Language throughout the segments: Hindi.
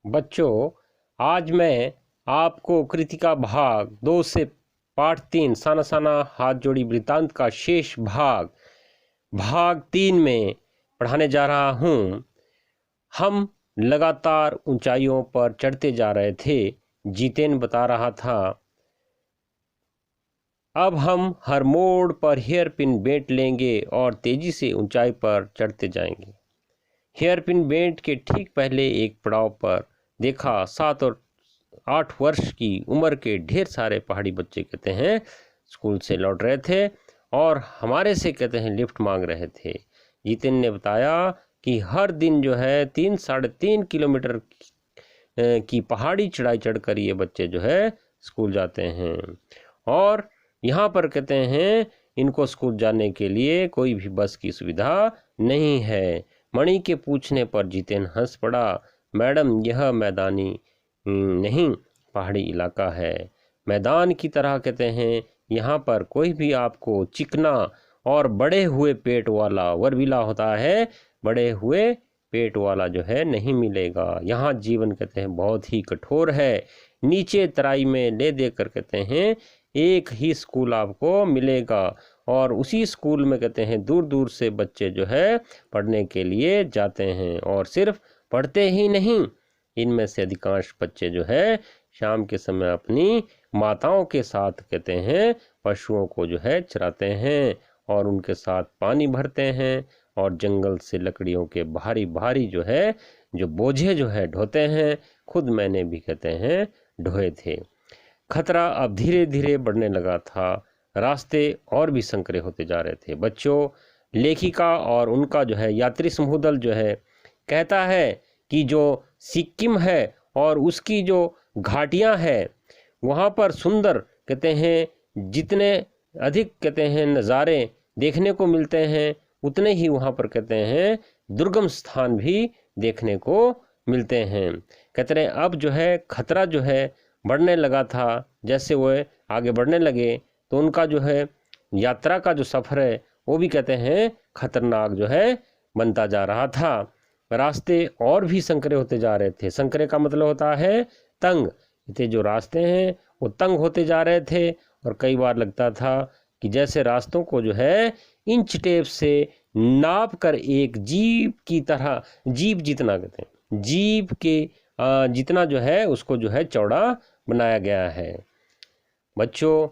बच्चों, आज मैं आपको कृतिका भाग 2 से पाठ 3 साना साना हाथ जोड़ी वृत्तांत का शेष भाग 3 में पढ़ाने जा रहा हूँ। हम लगातार ऊंचाइयों पर चढ़ते जा रहे थे। जितेन बता रहा था, अब हम हर मोड़ पर हेयरपिन बेंट लेंगे और तेजी से ऊंचाई पर चढ़ते जाएंगे। हेयरपिन बेंट के ठीक पहले एक पड़ाव पर देखा 7 और 8 वर्ष की उम्र के ढेर सारे पहाड़ी बच्चे कहते हैं स्कूल से लौट रहे थे और हमारे से कहते हैं लिफ्ट मांग रहे थे। जितिन ने बताया कि हर दिन जो है 3-3.5 किलोमीटर की पहाड़ी चढ़ाई चढ़कर ये बच्चे जो है स्कूल जाते हैं और यहाँ पर कहते हैं इनको स्कूल जाने के लिए कोई भी बस की सुविधा नहीं है। मणि के पूछने पर जितेन हंस पड़ा। मैडम, यह मैदानी नहीं पहाड़ी इलाका है। मैदान की तरह कहते हैं यहाँ पर कोई भी आपको चिकना और बड़े हुए पेट वाला वरविला होता है, बड़े हुए पेट वाला जो है नहीं मिलेगा। यहाँ जीवन कहते हैं बहुत ही कठोर है। नीचे तराई में ले देकर कहते हैं एक ही स्कूल आपको मिलेगा और उसी स्कूल में कहते हैं दूर दूर से बच्चे जो है पढ़ने के लिए जाते हैं और सिर्फ पढ़ते ही नहीं, इनमें से अधिकांश बच्चे जो है शाम के समय अपनी माताओं के साथ कहते हैं पशुओं को जो है चराते हैं और उनके साथ पानी भरते हैं और जंगल से लकड़ियों के भारी भारी जो है जो बोझे जो है ढोते हैं। खुद मैंने भी कहते हैं ढोए थे। खतरा अब धीरे धीरे बढ़ने लगा था। रास्ते और भी संकरे होते जा रहे थे। बच्चों, लेखिका और उनका जो है यात्री समूह दल जो है कहता है कि जो सिक्किम है और उसकी जो घाटियां हैं वहाँ पर सुंदर कहते हैं जितने अधिक कहते हैं नज़ारे देखने को मिलते हैं उतने ही वहाँ पर कहते हैं दुर्गम स्थान भी देखने को मिलते हैं। कहते हैं अब जो है खतरा जो है बढ़ने लगा था। जैसे वो आगे बढ़ने लगे तो उनका जो है यात्रा का जो सफ़र है वो भी कहते हैं खतरनाक जो है बनता जा रहा था। रास्ते और भी संकरे होते जा रहे थे। संकरे का मतलब होता है तंग। ये जो रास्ते हैं वो तंग होते जा रहे थे और कई बार लगता था कि जैसे रास्तों को जो है इंच टेप से नाप कर एक जीप की तरह, जीप जितना कहते हैं जीप के जितना जो है उसको जो है चौड़ा बनाया गया है। बच्चों,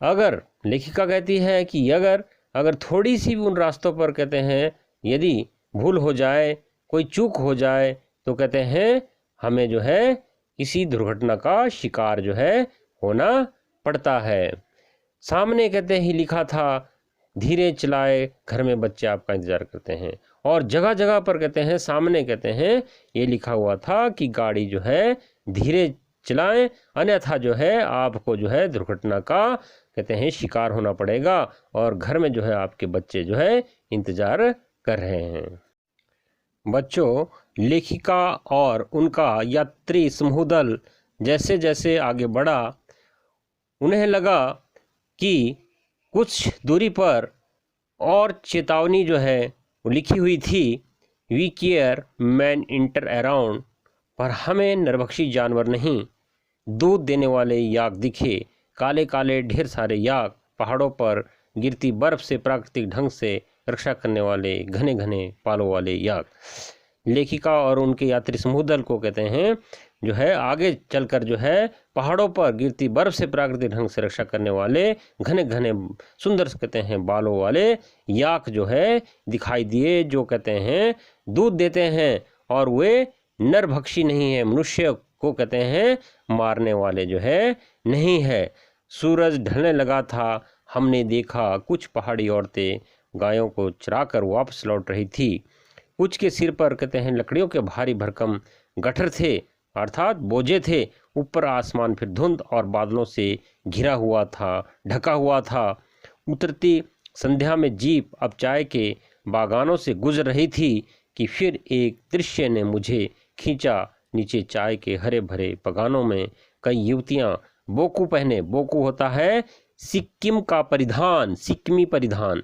अगर लेखिका कहती है कि अगर थोड़ी सी भी उन रास्तों पर कहते हैं यदि भूल हो जाए, कोई चूक हो जाए तो कहते हैं हमें जो है किसी दुर्घटना का शिकार जो है होना पड़ता है। सामने कहते ही लिखा था, धीरे चलाए, घर में बच्चे आपका इंतजार करते हैं। और जगह जगह पर कहते हैं सामने कहते हैं ये लिखा हुआ था कि गाड़ी जो है धीरे चलाएं, अन्यथा जो है आपको जो है दुर्घटना का कहते हैं शिकार होना पड़ेगा और घर में जो है आपके बच्चे जो है इंतजार कर रहे हैं। बच्चों, लेखिका और उनका यात्री समूह दल जैसे जैसे आगे बढ़ा उन्हें लगा कि कुछ दूरी पर और चेतावनी जो है वो लिखी हुई थी, we care man inter around, पर हमें नरभक्षी जानवर नहीं, दूध देने वाले याक दिखे। काले काले ढेर सारे याक, पहाड़ों पर गिरती बर्फ से प्राकृतिक ढंग से रक्षा करने वाले घने घने पालों वाले याक। लेखिका और उनके यात्री समूह दल को कहते हैं जो है आगे चलकर जो है पहाड़ों पर गिरती बर्फ से प्राकृतिक ढंग से रक्षा करने वाले घने घने सुंदर कहते हैं बालों वाले याक जो है दिखाई दिए, जो कहते हैं दूध देते हैं और वे नरभक्षी नहीं है, मनुष्य को कहते हैं मारने वाले जो है नहीं है। सूरज ढलने लगा था। हमने देखा कुछ पहाड़ी औरतें गायों को चराकर वापस लौट रही थी। कुछ के सिर पर कहते हैं लकड़ियों के भारी भरकम गट्ठर थे, अर्थात बोझे थे। ऊपर आसमान फिर धुंध और बादलों से घिरा हुआ था, ढका हुआ था। उतरती संध्या में जीप अब चाय के बागानों से गुजर रही थी कि फिर एक दृश्य ने मुझे खींचा। नीचे चाय के हरे भरे बगानों में कई युवतियां बोकू पहने, बोकू होता है सिक्किम का परिधान, सिक्किमी परिधान,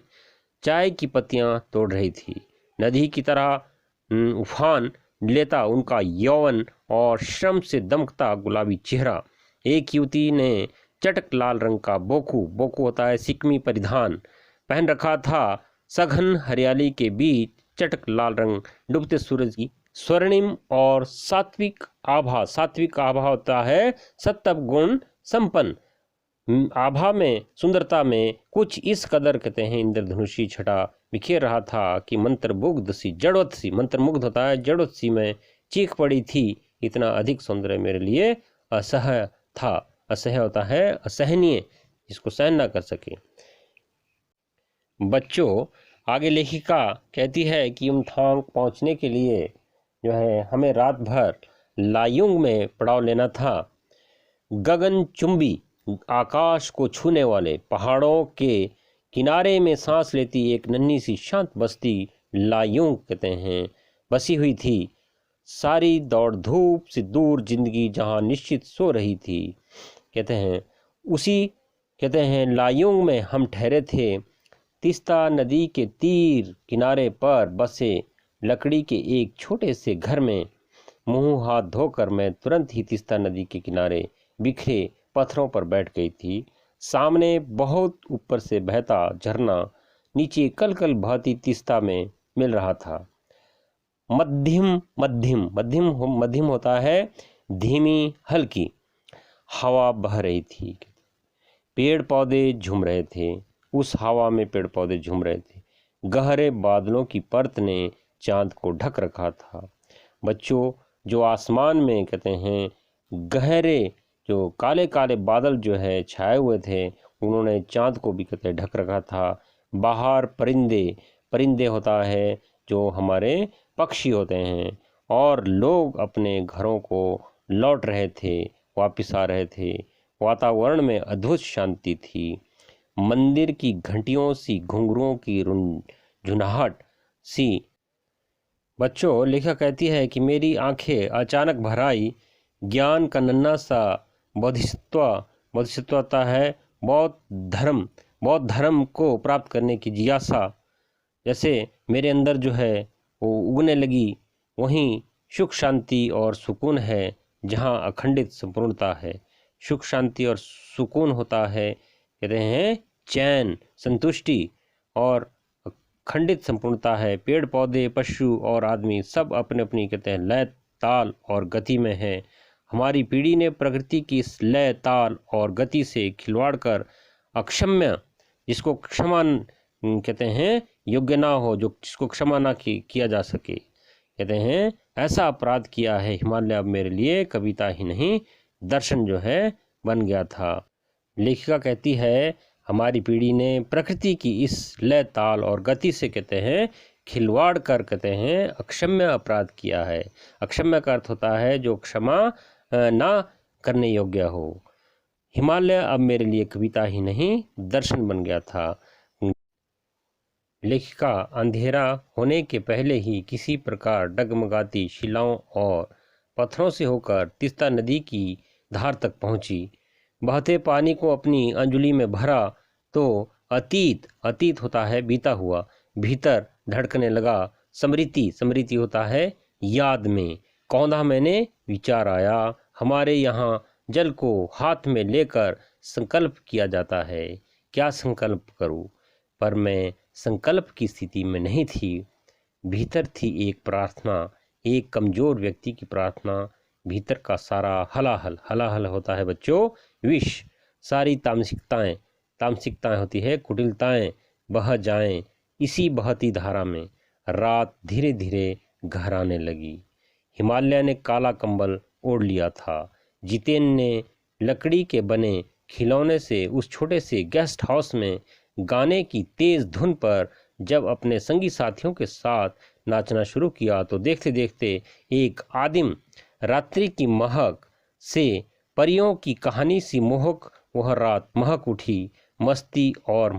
चाय की पत्तियां तोड़ रही थी। नदी की तरह उफान लेता उनका यौवन और श्रम से दमकता गुलाबी चेहरा। एक युवती ने चटक लाल रंग का बोकू बोकू होता है सिकमी परिधान पहन रखा था। सघन हरियाली के बीच चटक लाल रंग डूबते सूरज की स्वर्णिम और सात्विक आभा होता है सत्व गुण संपन्न। आभा में सुंदरता में कुछ इस कदर कहते हैं इंद्रधनुषी छटा बिखेर रहा था कि मंत्रमुग्ध सी जड़वत सी, मंत्रमुग्ध होता है जड़वत सी मैं चीख पड़ी थी। इतना अधिक सौंदर्य मेरे लिए असह्य था। असह्य होता है असहनीय, जिसको सहन ना कर सके। बच्चों, आगे लेखिका कहती है कि युमथांग पहुंचने के लिए जो है हमें रात भर लायुंग में पड़ाव लेना था। गगनचुंबी आकाश को छूने वाले पहाड़ों के किनारे में सांस लेती एक नन्ही सी शांत बस्ती लायुंग कहते हैं बसी हुई थी। सारी दौड़ धूप से दूर जिंदगी जहां निश्चित सो रही थी, कहते हैं उसी कहते हैं लायुंग में हम ठहरे थे। तीस्ता नदी के तीर किनारे पर बसे लकड़ी के एक छोटे से घर में मुंह हाथ धोकर मैं तुरंत ही तीस्ता नदी के किनारे बिखरे पत्थरों पर बैठ गई थी। सामने बहुत ऊपर से बहता झरना नीचे कल कल बहती तीस्ता में मिल रहा था। मध्यम मध्यम मध्यम मध्यम होता है धीमी हल्की हवा बह रही थी। पेड़ पौधे झूम रहे थे, उस हवा में पेड़ पौधे झूम रहे थे। गहरे बादलों की परत ने चांद को ढक रखा था। बच्चों, जो आसमान में कहते हैं गहरे जो काले काले बादल जो है छाए हुए थे, उन्होंने चांद को भी कहते ढक रखा था। बाहर परिंदे होता है जो हमारे पक्षी होते हैं, और लोग अपने घरों को लौट रहे थे, वापस आ रहे थे। वातावरण में अद्भुत शांति थी। मंदिर की घंटियों सी घुंघरुओं की झुनाहट सी। बच्चों, लेखक कहती है कि मेरी आंखें अचानक भर आई। ज्ञान का नन्हा सा बोधिसत्वता है बौद्ध धर्म को प्राप्त करने की जिज्ञासा जैसे मेरे अंदर जो है वो उगने लगी। वहीं सुख शांति और सुकून है जहाँ अखंडित संपूर्णता है। सुख शांति और सुकून होता है कहते हैं चैन संतुष्टि, और अखंडित संपूर्णता है। पेड़ पौधे पशु और आदमी सब अपने अपनी कहते हैं लय ताल और गति में है। हमारी पीढ़ी ने प्रकृति की इस लय ताल और गति से खिलवाड़ कर अक्षम्य, जिसको क्षमा कहते हैं योग्य ना हो, जो जिसको क्षमा ना किया जा सके, कहते हैं ऐसा अपराध किया है। हिमालय अब मेरे लिए कविता ही नहीं दर्शन जो है बन गया था। लेखिका कहती है हमारी पीढ़ी ने प्रकृति की इस लय ताल और गति से कहते हैं खिलवाड़ कर कहते हैं अक्षम्य अपराध किया है। अक्षम्य का अर्थ होता है जो क्षमा ना करने योग्य हो। हिमालय अब मेरे लिए कविता ही नहीं दर्शन बन गया था। लेखिका अंधेरा होने के पहले ही किसी प्रकार डगमगाती शिलाओं और पत्थरों से होकर तीस्ता नदी की धार तक पहुंची। बहते पानी को अपनी अंजुली में भरा तो अतीत होता है बीता हुआ, भीतर धड़कने लगा। स्मृति होता है याद में। कौंधा मैंने विचार आया। हमारे यहाँ जल को हाथ में लेकर संकल्प किया जाता है। क्या संकल्प करूं? पर मैं संकल्प की स्थिति में नहीं थी। भीतर थी एक प्रार्थना, एक कमजोर व्यक्ति की प्रार्थना। भीतर का सारा हलाहल होता है बच्चों विष। सारी तामसिकताएं होती है, कुटिलताएं बह जाएं इसी बहती धारा में। रात धीरे धीरे गहराने लगी। हिमालय ने काला कंबल ओढ़ लिया था। जितेन ने लकड़ी के बने खिलौने से उस छोटे से गेस्ट हाउस में गाने की तेज धुन पर जब अपने संगी साथियों के साथ नाचना शुरू किया तो देखते देखते एक आदिम रात्रि की महक से परियों की कहानी सी मोहक वह रात महक उठी। मस्ती और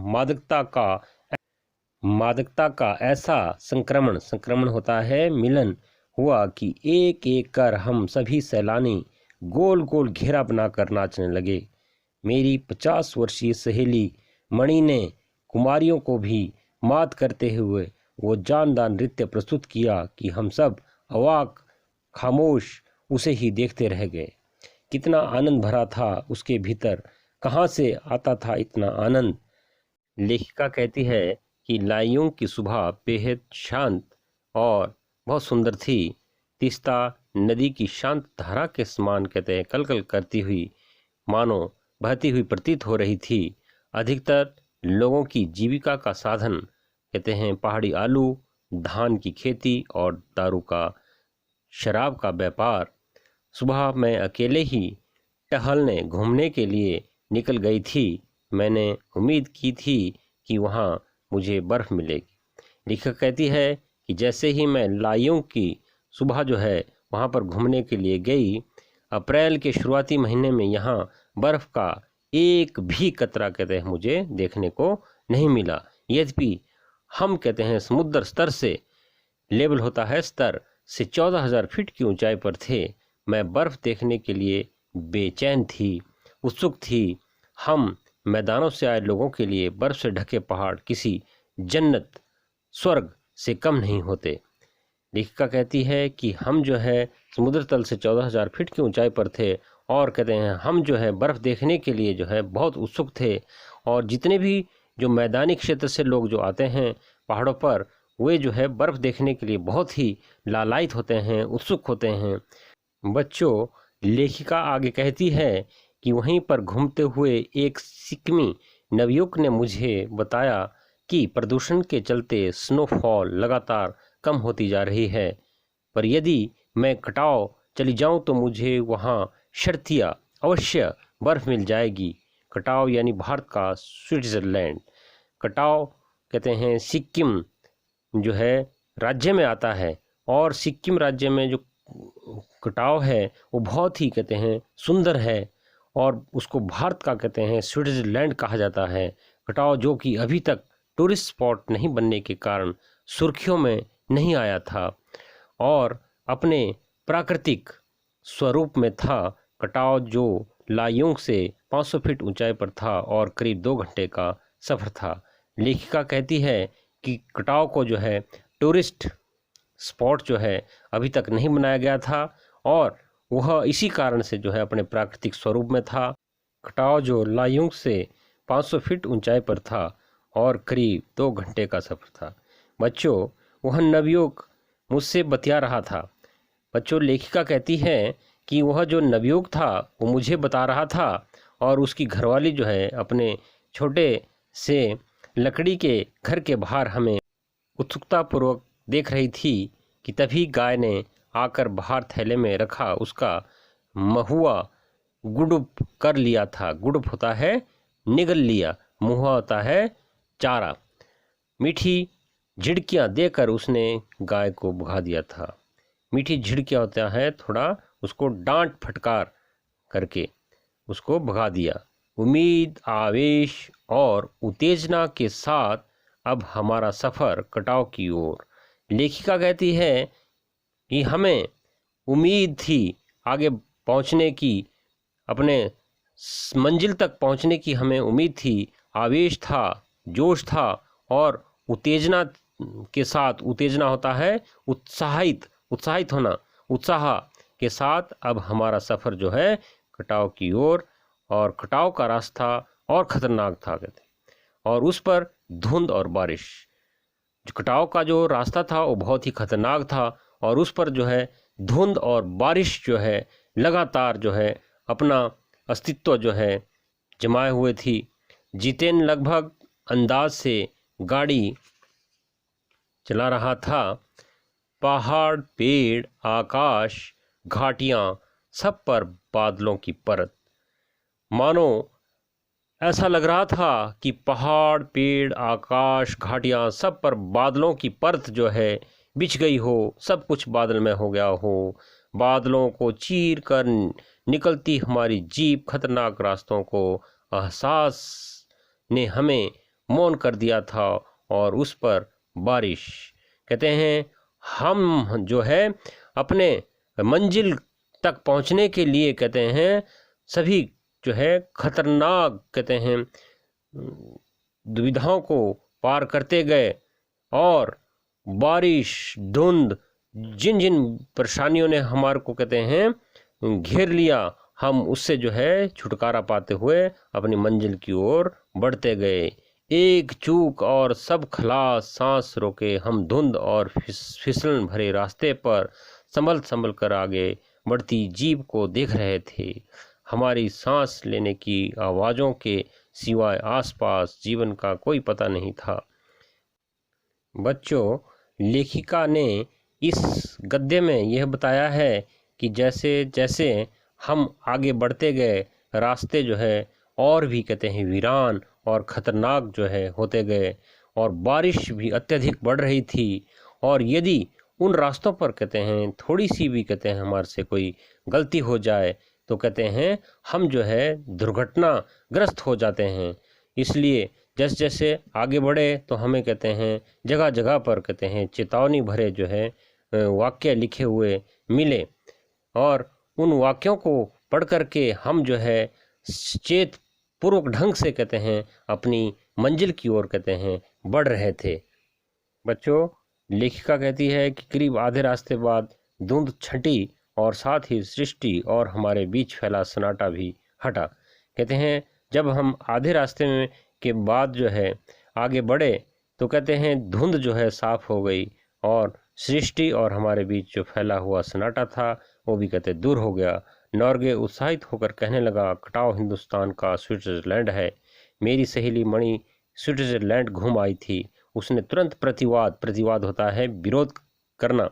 मादकता का ऐसा संक्रमण होता है मिलन हुआ कि एक एक कर हम सभी सैलानी गोल गोल घेरा बनाकर नाचने लगे। मेरी 50 वर्षीय सहेली मणि ने कुमारियों को भी मात करते हुए वो जानदार नृत्य प्रस्तुत किया कि हम सब अवाक खामोश उसे ही देखते रह गए। कितना आनंद भरा था उसके भीतर, कहाँ से आता था इतना आनंद। लेखिका कहती है कि लाइयों की सुबह बेहद शांत और बहुत सुंदर थी। तीस्ता नदी की शांत धारा के समान कहते हैं कलकल करती हुई मानो बहती हुई प्रतीत हो रही थी। अधिकतर लोगों की जीविका का साधन कहते हैं पहाड़ी आलू, धान की खेती और दारू का, शराब का व्यापार। सुबह मैं अकेले ही टहलने घूमने के लिए निकल गई थी। मैंने उम्मीद की थी कि वहाँ मुझे बर्फ़ मिलेगी। लेखक कहती है कि जैसे ही मैं लाइयों की सुबह जो है वहाँ पर घूमने के लिए गई, अप्रैल के शुरुआती महीने में यहाँ बर्फ़ का एक भी कतरा कहते हैं मुझे देखने को नहीं मिला। यद्यपि हम कहते हैं समुद्र स्तर से लेवल होता है स्तर से 14,000 फीट की ऊंचाई पर थे। मैं बर्फ़ देखने के लिए बेचैन थी, उत्सुक थी। हम मैदानों से आए लोगों के लिए बर्फ़ से ढके पहाड़ किसी जन्नत, स्वर्ग से कम नहीं होते। लेखिका कहती है कि हम जो है समुद्र तल से 14,000 फीट की ऊंचाई पर थे और कहते हैं हम जो है बर्फ़ देखने के लिए जो है बहुत उत्सुक थे। और जितने भी जो मैदानी क्षेत्र से लोग जो आते हैं पहाड़ों पर, वे जो है बर्फ़ देखने के लिए बहुत ही लालायित होते हैं, उत्सुक होते हैं। बच्चों, लेखिका आगे कहती है कि वहीं पर घूमते हुए एक सिक्किमी नवयुवक ने मुझे बताया कि प्रदूषण के चलते स्नोफॉल लगातार कम होती जा रही है, पर यदि मैं कटाव चली जाऊं तो मुझे वहां शर्तिया अवश्य बर्फ़ मिल जाएगी। कटाव यानी भारत का स्विट्ज़रलैंड। कटाव कहते हैं सिक्किम जो है राज्य में आता है, और सिक्किम राज्य में जो कटाव है वो बहुत ही कहते हैं सुंदर है, और उसको भारत का कहते हैं स्विट्ज़रलैंड कहा जाता है। कटाव जो कि अभी तक टूरिस्ट स्पॉट नहीं बनने के कारण सुर्खियों में नहीं आया था और अपने प्राकृतिक स्वरूप में था। कटाव जो लायोंग से 500 फीट ऊंचाई पर था और करीब 2 घंटे का सफ़र था। लेखिका कहती है कि कटाव को जो है टूरिस्ट स्पॉट जो है अभी तक नहीं बनाया गया था और वह इसी कारण से जो है अपने प्राकृतिक स्वरूप में था। कटाव जो लायुंग से 500 फीट ऊंचाई पर था और करीब 2 घंटे का सफ़र था। बच्चों, वह नवयुवक मुझसे बतिया रहा था। बच्चों, लेखिका कहती है कि वह जो नवयुवक था वो मुझे बता रहा था और उसकी घरवाली जो है अपने छोटे से लकड़ी के घर के बाहर हमें उत्सुकतापूर्वक देख रही थी कि तभी गाय ने आकर बाहर थैले में रखा उसका महुआ गुड़ुप कर लिया था। गुड़ुप होता है निगल लिया, महुआ होता है चारा। मीठी झिड़कियाँ देकर उसने गाय को भगा दिया था। मीठी झिड़कियाँ होता है थोड़ा उसको डांट फटकार करके उसको भगा दिया। उम्मीद, आवेश और उत्तेजना के साथ अब हमारा सफ़र कटाव की ओर। लेखिका कहती है कि हमें उम्मीद थी आगे पहुंचने की, अपने मंजिल तक पहुंचने की हमें उम्मीद थी, आवेश था, जोश था और उत्तेजना के साथ, उत्तेजना होता है उत्साहित होना, उत्साह के साथ अब हमारा सफ़र जो है कटाव की ओर। और कटाव का रास्ता और ख़तरनाक था कहते, और उस पर धुंध और बारिश। कटाव का जो रास्ता था वो बहुत ही खतरनाक था और उस पर जो है धुंध और बारिश जो है लगातार जो है अपना अस्तित्व जो है जमाए हुए थी। जितेन लगभग अंदाज से गाड़ी चला रहा था। पहाड़, पेड़, आकाश, घाटियाँ, सब पर बादलों की परत। मानो ऐसा लग रहा था कि पहाड़, पेड़, आकाश, घाटियाँ, सब पर बादलों की परत जो है बिछ गई हो, सब कुछ बादल में हो गया हो। बादलों को चीर कर निकलती हमारी जीप खतरनाक रास्तों को एहसास ने हमें मौन कर दिया था और उस पर बारिश। कहते हैं हम जो है अपने मंजिल तक पहुंचने के लिए कहते हैं सभी जो है खतरनाक कहते हैं दुविधाओं को पार करते गए और बारिश, धुंध, जिन जिन परेशानियों ने हमारे को कहते हैं घेर लिया, हम उससे जो है छुटकारा पाते हुए अपनी मंजिल की ओर बढ़ते गए। एक चूक और सब खलास, सांस रोके हम धुंध और फिसलन भरे रास्ते पर संभल संभल कर आगे बढ़ती जीप को देख रहे थे। हमारी सांस लेने की आवाज़ों के सिवाय आसपास जीवन का कोई पता नहीं था। बच्चों, लेखिका ने इस गद्य में यह बताया है कि जैसे जैसे हम आगे बढ़ते गए, रास्ते जो है और भी कहते हैं वीरान और ख़तरनाक जो है होते गए, और बारिश भी अत्यधिक बढ़ रही थी। और यदि उन रास्तों पर कहते हैं थोड़ी सी भी कहते हैं हमारे से कोई गलती हो जाए तो कहते हैं हम जो है दुर्घटनाग्रस्त हो जाते हैं। इसलिए जैसे जैसे आगे बढ़े तो हमें कहते हैं जगह जगह पर कहते हैं चेतावनी भरे जो है वाक्य लिखे हुए मिले, और उन वाक्यों को पढ़ करके हम जो है चेत पूर्वक ढंग से कहते हैं अपनी मंजिल की ओर कहते हैं बढ़ रहे थे। बच्चों, लेखिका कहती है कि करीब आधे रास्ते बाद धुंध छंटी और साथ ही सृष्टि और हमारे बीच फैला सन्नाटा भी हटा। कहते हैं जब हम आधे रास्ते में के बाद जो है आगे बढ़े तो कहते हैं धुंध जो है साफ हो गई, और सृष्टि और हमारे बीच जो फैला हुआ सन्नाटा था वो भी कहते दूर हो गया। नॉर्गे उत्साहित होकर कहने लगा, कटाव हिंदुस्तान का स्विट्जरलैंड है। मेरी सहेली मणि स्विट्जरलैंड घूम आई थी। उसने तुरंत प्रतिवाद होता है विरोध करना,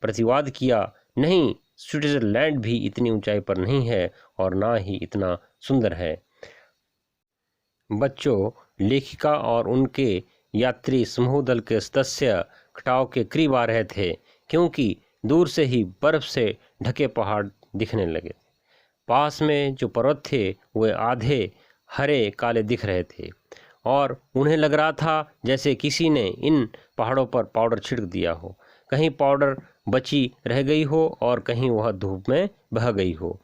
प्रतिवाद किया, नहीं, स्विट्जरलैंड भी इतनी ऊंचाई पर नहीं है और ना ही इतना सुंदर है। बच्चों, लेखिका और उनके यात्री समूह दल के सदस्य कटाव के करीब आ रहे थे, क्योंकि दूर से ही बर्फ से ढके पहाड़ दिखने लगे। पास में जो पर्वत थे वे आधे हरे काले दिख रहे थे, और उन्हें लग रहा था जैसे किसी ने इन पहाड़ों पर पाउडर छिड़क दिया हो। कहीं पाउडर बची रह गई हो और कहीं वह धूप में बह गई हो।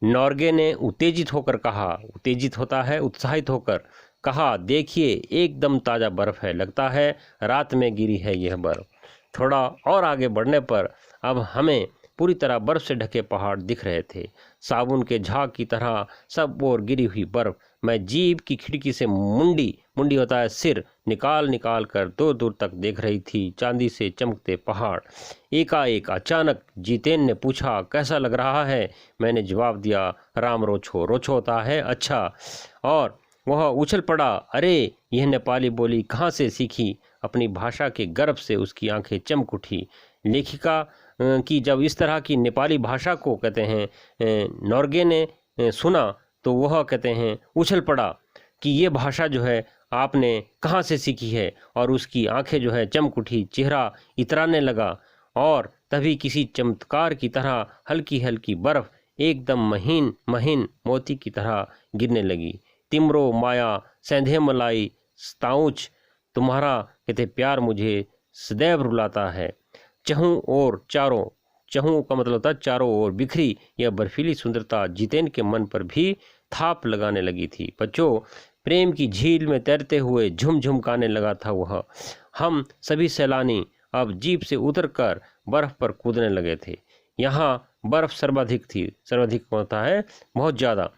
नॉर्गे ने उत्तेजित होकर कहा, उत्तेजित होता है उत्साहित होकर कहा, देखिए एकदम ताज़ा बर्फ़ है, लगता है रात में गिरी है यह बर्फ़। थोड़ा और आगे बढ़ने पर अब हमें पूरी तरह बर्फ़ से ढके पहाड़ दिख रहे थे, साबुन के झाग की तरह सब ओर गिरी हुई बर्फ़। मैं जीप की खिड़की से मुंडी होता है सिर निकाल कर दूर दूर तक देख रही थी चांदी से चमकते पहाड़। एकाएक अचानक जितेन ने पूछा, कैसा लग रहा है? मैंने जवाब दिया, राम रोछो। रोछो होता है अच्छा। और वह उछल पड़ा, अरे यह नेपाली बोली कहाँ से सीखी? अपनी भाषा के गर्व से उसकी आंखें चमक उठी। लेखिका की जब इस तरह की नेपाली भाषा को कहते हैं नॉर्गे ने सुना तो वह कहते हैं उछल पड़ा कि ये भाषा जो है आपने कहाँ से सीखी है, और उसकी आंखें जो है चमक उठी, चेहरा इतराने लगा, और तभी किसी चमत्कार की तरह हल्की हल्की बर्फ एकदम महीन महीन मोती की तरह गिरने लगी। तिमरो माया सेंधे मलाई स्ताउच, तुम्हारा कहते प्यार मुझे सदैव रुलाता है। चहूँ का मतलब था चारों ओर बिखरी यह बर्फीली सुंदरता जितेन के मन पर भी थाप लगाने लगी थी। बच्चों, प्रेम की झील में तैरते हुए झुम गाने लगा था वह। हम सभी सैलानी अब जीप से उतरकर बर्फ पर कूदने लगे थे। यहाँ बर्फ सर्वाधिक थी, सर्वाधिक होता है बहुत ज़्यादा,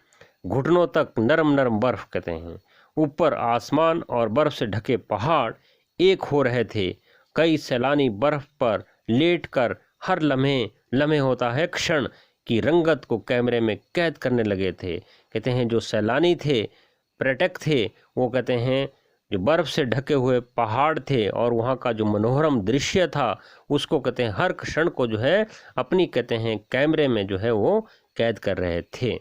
घुटनों तक नरम नरम बर्फ कहते हैं। ऊपर आसमान और बर्फ से ढके पहाड़ एक हो रहे थे। कई सैलानी बर्फ पर लेटकर हर लम्हे होता है क्षण की रंगत को कैमरे में कैद करने लगे थे। कहते हैं जो सैलानी थे, पर्यटक थे, वो कहते हैं जो बर्फ से ढके हुए पहाड़ थे और वहाँ का जो मनोरम दृश्य था उसको कहते हैं हर क्षण को जो है अपनी कहते हैं कैमरे में जो है वो कैद कर रहे थे।